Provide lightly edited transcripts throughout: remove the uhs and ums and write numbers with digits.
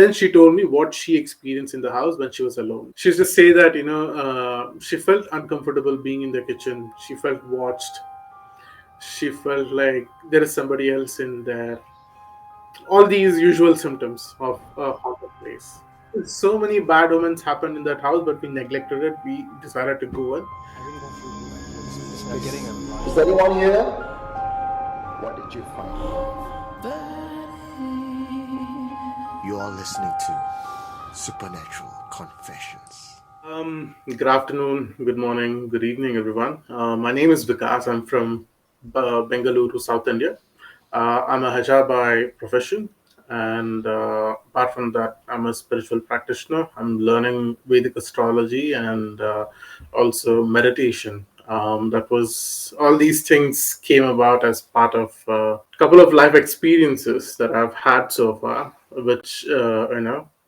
Then she told me what she experienced in the house when she was alone. She used to say that, she felt uncomfortable being in the kitchen. She felt watched. She felt like there is somebody else in there. All these usual symptoms of a haunted place. So many bad omens happened in that house, but we neglected it. We decided to go in. I really don't feel good right now. This is not getting a Is anyone here? What did you find? You are listening to Supernatural Confessions. Good afternoon, good morning, good evening, everyone. My name is Vikas. I'm from Bengaluru, South India. I'm a Haja by profession, and apart from that, I'm a spiritual practitioner. I'm learning Vedic astrology and also meditation. That was all these things came about as part of a couple of life experiences that I've had so far, which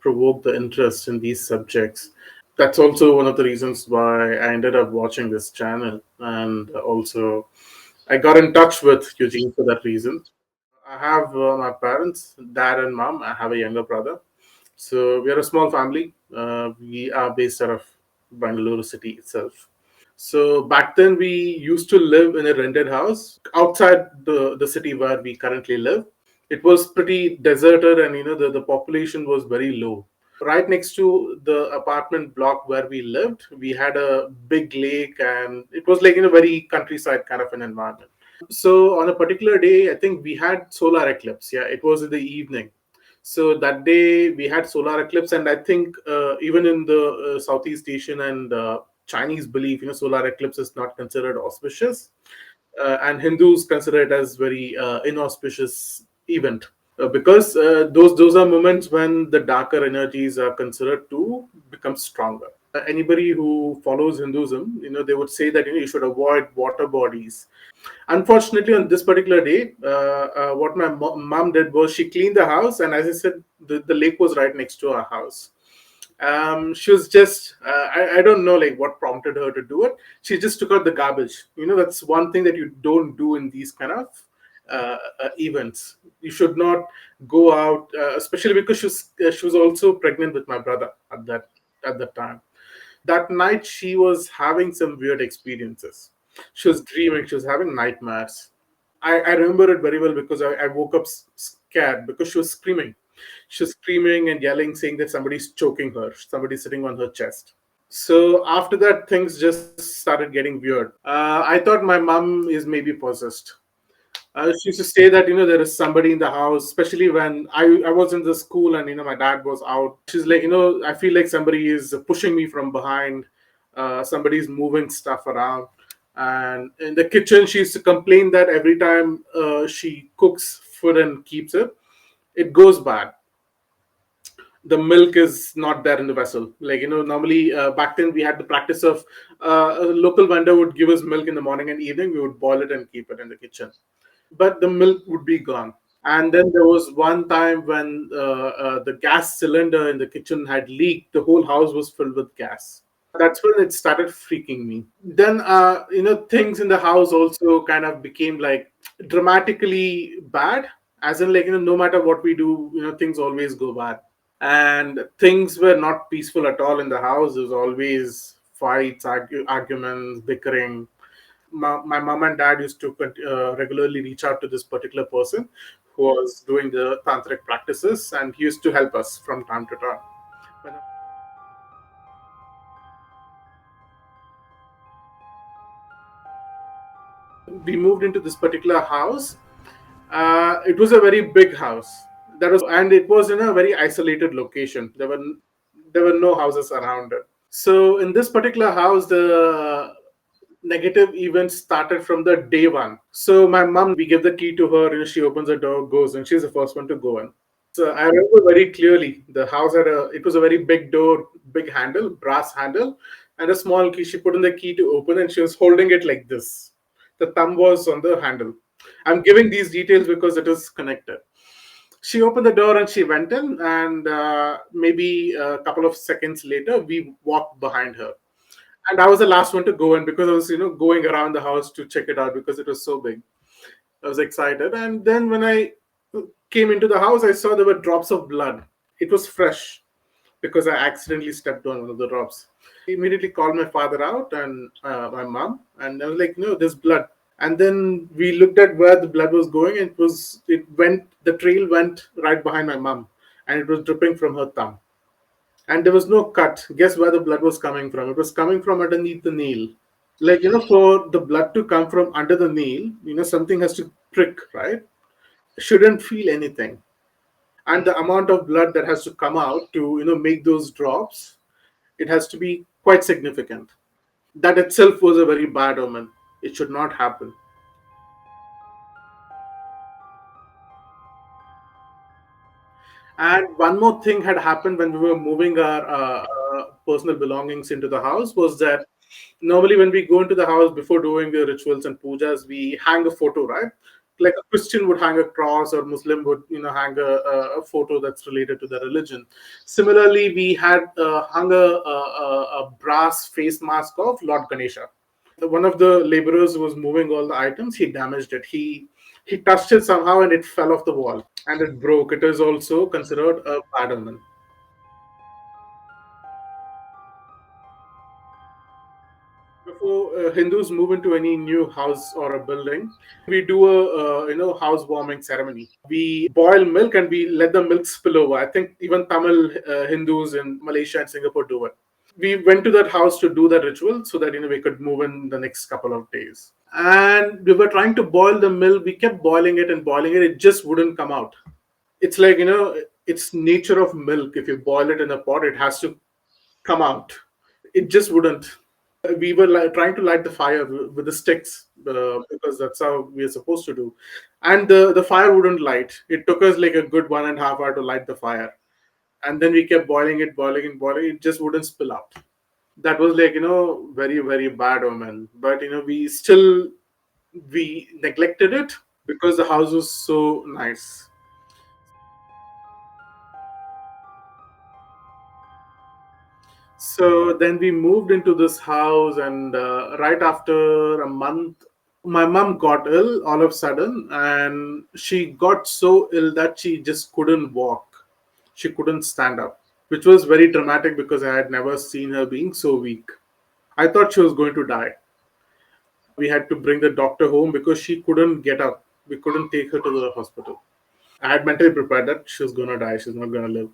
provoked the interest in these subjects. That's also one of the reasons why I ended up watching this channel, and also I got in touch with Eugene for that reason. I have my parents, dad and mom. I have a younger brother. So we are a small family. We are based out of Bangalore city itself. So back then we used to live in a rented house outside the city where we currently live. It was pretty deserted, and the population was very low. Right next to the apartment block where we lived, we had a big lake, and it was like in a very countryside kind of an environment. So on a particular day, I think we had solar eclipse. Yeah, it was in the evening. So that day we had solar eclipse, and I think even in the Southeast Asian and Chinese belief, solar eclipse is not considered auspicious, and Hindus consider it as very inauspicious event, because those are moments when the darker energies are considered to become stronger. Anybody who follows Hinduism, they would say that you should avoid water bodies. Unfortunately, on this particular day, what my mom did was she cleaned the house, and as I said, the lake was right next to our house. She was just I don't know like what prompted her to do it. She just took out the garbage. That's one thing that you don't do in these kind of events. You should not go out, especially because she was also pregnant with my brother at that time. That night she was having some weird experiences. She was dreaming, she was having nightmares. I remember it very well because I woke up scared because she was screaming. She was screaming and yelling, saying that somebody's choking her, somebody's sitting on her chest. So after that, things just started getting weird. I thought my mom is maybe possessed. She used to say that there is somebody in the house, especially when I was in the school and my dad was out. She's like, I feel like somebody is pushing me from behind. Somebody's moving stuff around. And in the kitchen, she used to complain that every time she cooks food and keeps it, it goes bad. The milk is not there in the vessel. Like, normally back then we had the practice of a local vendor would give us milk in the morning and evening. We would boil it and keep it in the kitchen, but the milk would be gone. And then there was one time when the gas cylinder in the kitchen had leaked. The whole house was filled with gas. That's when it started freaking me. Then, things in the house also kind of became like dramatically bad. As in, like, no matter what we do, things always go bad. And things were not peaceful at all in the house. There was always fights, arguments, bickering. My mom and dad used to regularly reach out to this particular person who was doing the tantric practices, and he used to help us from time to time. When we moved into this particular house, it was a very big house. And it was in a very isolated location. There were no houses around it. So in this particular house, the negative events started from the day one. So my mom, we give the key to her, and she opens the door, goes, and she's the first one to go in. So I remember very clearly the house it was a very big door, big handle, brass handle, and a small key. She put in the key to open, and she was holding it like this. The thumb was on the handle. I'm giving these details because it is connected. She opened the door and she went in, and maybe a couple of seconds later, we walked behind her. And I was the last one to go in because I was, going around the house to check it out because it was so big. I was excited. And then when I came into the house, I saw there were drops of blood It was fresh because I accidentally stepped on one of the drops. Immediately called my father out and my mom, and I was like, no, there's blood. And then we looked at where the blood was going, and the trail went right behind my mom, and it was dripping from her thumb. And there was no cut. Guess where the blood was coming from? It was coming from underneath the nail. Like, for the blood to come from under the nail, something has to prick, right? Shouldn't feel anything. And the amount of blood that has to come out to, make those drops, it has to be quite significant. That itself was a very bad omen. It should not happen. And one more thing had happened when we were moving our personal belongings into the house was that normally when we go into the house before doing the rituals and pujas, we hang a photo, right? Like a Christian would hang a cross, or Muslim would, hang a photo that's related to the religion. Similarly, we had hung a brass face mask of Lord Ganesha. One of the laborers who was moving all the items, he damaged it. He touched it somehow and it fell off the wall and it broke. It is also considered a bad omen. Before Hindus move into any new house or a building, we do a housewarming ceremony. We boil milk and we let the milk spill over. I think even Tamil Hindus in Malaysia and Singapore do it. We went to that house to do that ritual so that we could move in the next couple of days. And we were trying to boil the milk. We kept boiling it and boiling it. It just wouldn't come out. It's like it's nature of milk. If you boil it in a pot, it has to come out. It just wouldn't. We were trying to light the fire with the sticks because that's how we are supposed to do, and the fire wouldn't light. It took us like a good 1.5 hours to light the fire, and then we kept boiling it, boiling it, boiling it. It just wouldn't spill out. That was like very very bad omen. But we neglected it because the house was so nice. So then we moved into this house, and right after a month, my mom got ill all of a sudden, and she got so ill that she just couldn't walk. She couldn't stand up, which was very dramatic because I had never seen her being so weak. I thought she was going to die. We had to bring the doctor home because she couldn't get up. We couldn't take her to the hospital. I had mentally prepared that she was going to die. She's not going to live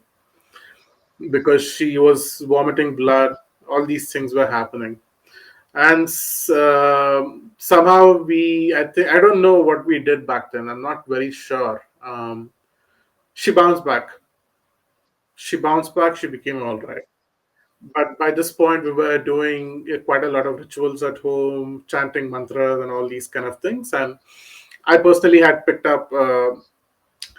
because she was vomiting blood. All these things were happening. And somehow I don't know what we did back then. I'm not very sure. She bounced back. She became all right. But by this point we were doing quite a lot of rituals at home, chanting mantras and all these kind of things. And I personally had picked up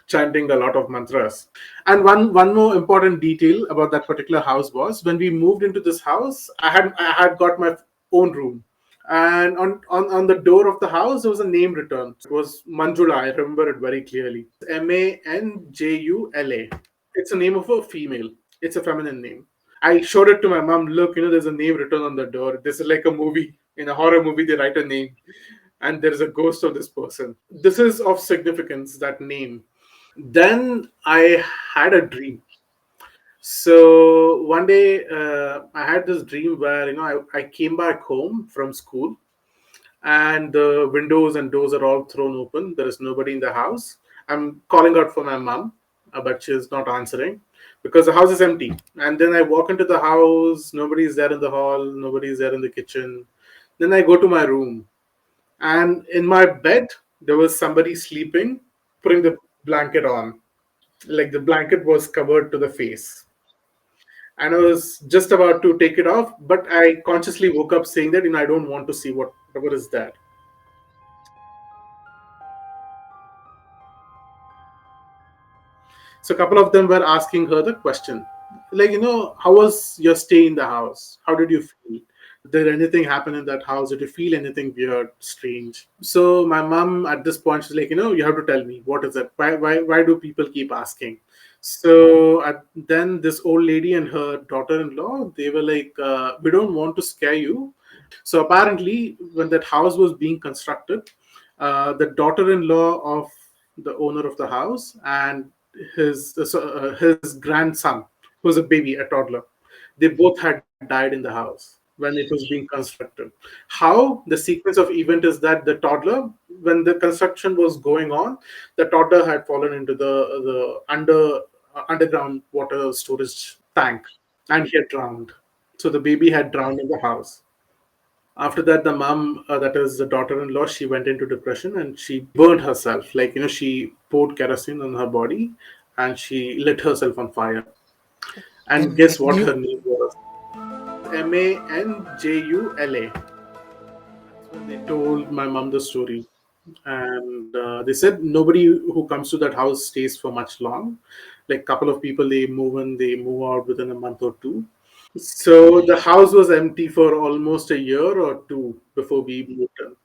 chanting a lot of mantras. And one more important detail about that particular house was when we moved into this house, I had got my own room. And on the door of the house there was a name written. It was Manjula. I remember it very clearly. Manjula. It's a name of a female. It's a feminine name. I showed it to my mom. Look, there's a name written on the door. This is like a movie. In a horror movie, they write a name, and there's a ghost of this person. This is of significance, that name. Then I had a dream. So one day I had this dream where I came back home from school, and the windows and doors are all thrown open. There is nobody in the house. I'm calling out for my mom, but she's not answering because the house is empty. And then I walk into the house. Nobody is there in the hall. Nobody is there in the kitchen. Then I go to my room, and in my bed there was somebody sleeping, putting the blanket on. Like the blanket was covered to the face, and I was just about to take it off, but I consciously woke up saying that I don't want to see whatever is there. So a couple of them were asking her the question, like, how was your stay in the house? How did you feel? Did anything happen in that house? Did you feel anything weird, strange? So my mom at this point, she's like, you have to tell me, what is it? Why do people keep asking? So then this old lady and her daughter-in-law, they were like, we don't want to scare you. So apparently, when that house was being constructed, the daughter-in-law of the owner of the house and his grandson, who was a baby, a toddler. They both had died in the house when it was being constructed. How the sequence of event is that the toddler, when the construction was going on, the toddler had fallen into the underground water storage tank, and he had drowned. So the baby had drowned in the house. After that, the mom, that is the daughter-in-law, she went into depression and she burned herself. Like, she poured kerosene on her body and she lit herself on fire. And And guess what do her you? name was? Manjula. That's when they told my mom the story. And they said nobody who comes to that house stays for much long. Like, couple of people, they move in, they move out within a month or two. So the house was empty for almost a year or two before we moved in.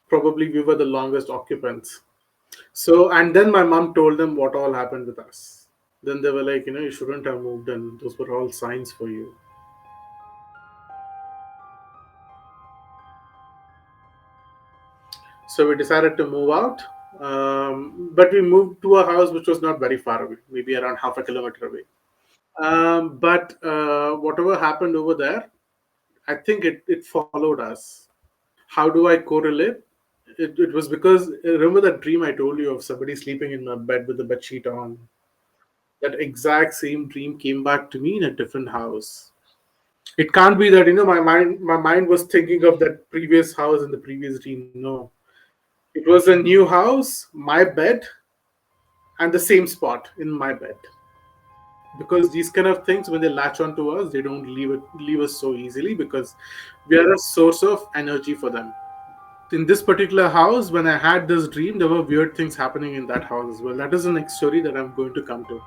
Probably we were the longest occupants. So, and then my mom told them what all happened with us. Then they were like, you shouldn't have moved in. Those were all signs for you. So we decided to move out. But we moved to a house which was not very far away, maybe around half a kilometer away. But whatever happened over there, I think it followed us. How do I correlate? It was because, remember that dream I told you of somebody sleeping in my bed with the bed sheet on? That exact same dream came back to me in a different house. It can't be that my mind was thinking of that previous house in the previous dream. No, it was a new house, my bed, and the same spot in my bed. Because these kind of things, when they latch onto us, they don't leave us so easily, because we are a source of energy for them. In this particular house, when I had this dream, there were weird things happening in that house as well. That is the next story that I'm going to come to.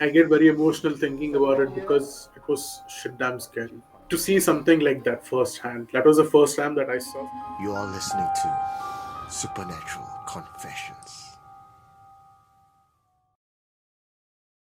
I get very emotional thinking about it because it was shit damn scary to see something like that firsthand. That was the first time that I saw. You are listening to Supernatural Confessions.